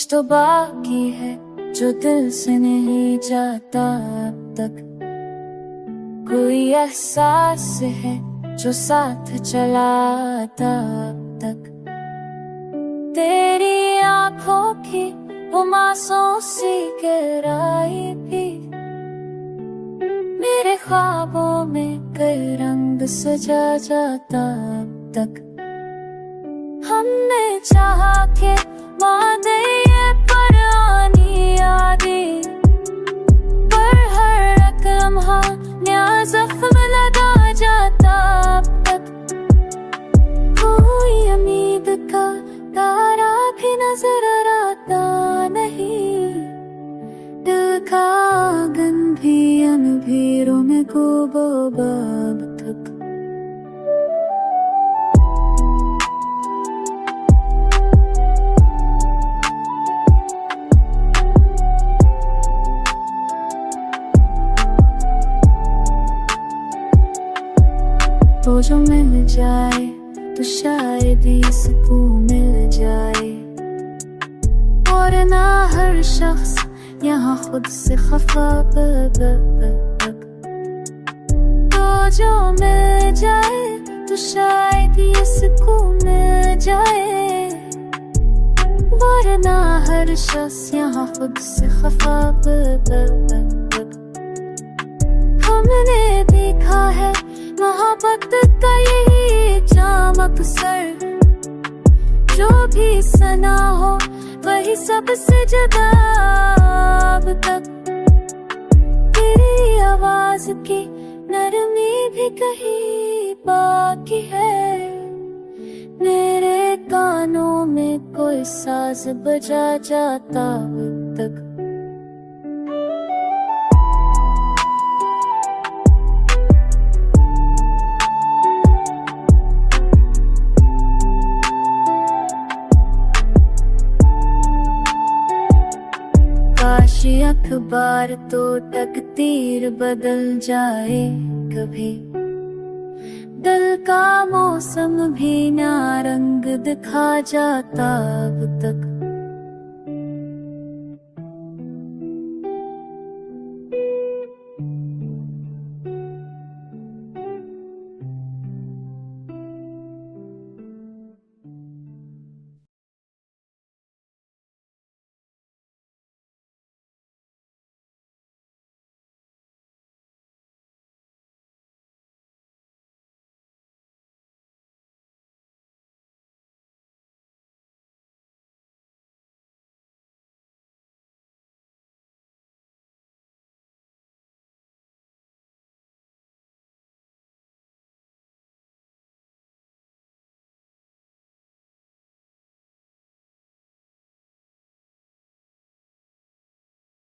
कुछ तो बाकी है जो दिल से नहीं जाता अब तक। कोई एहसास है जो साथ चला आता अब तक। तेरी आंखों की वो मासूम सी गहराई भी मेरे ख्वाबों में कई रंग सजा जाता अब तक। हमने चाहा के वादे ये पुरानी यादें, पर हर एक लम्हा नया जख्म लगा जाता अब तक। कोई उम्मीद का तारा भी नजर आता नहीं, दिल का आंगन भी अनभीरों में गुबोबा अब तक। तो जो मिल जाए तो शायद ही सुकून मिल जाए, और ना हर शख्स यहाँ खुद से खफा। तो जो मिल जाए तो शायद ये सुकून मिल जाए, वरना हर शख्स यहाँ खुद से खफा। हमने देखा है मोहब्बत का यही जाम अक्सर, जो भी सना हो वही सबसे जुदा अब तक। तेरी आवाज की नरमी भी कहीं बाकी है, मेरे कानों में कोई साज बजा जाता अब तक। काश अखबार तो तकदीर बदल जाए कभी, दिल का मौसम भी ना रंग दिखा जाता अब तक।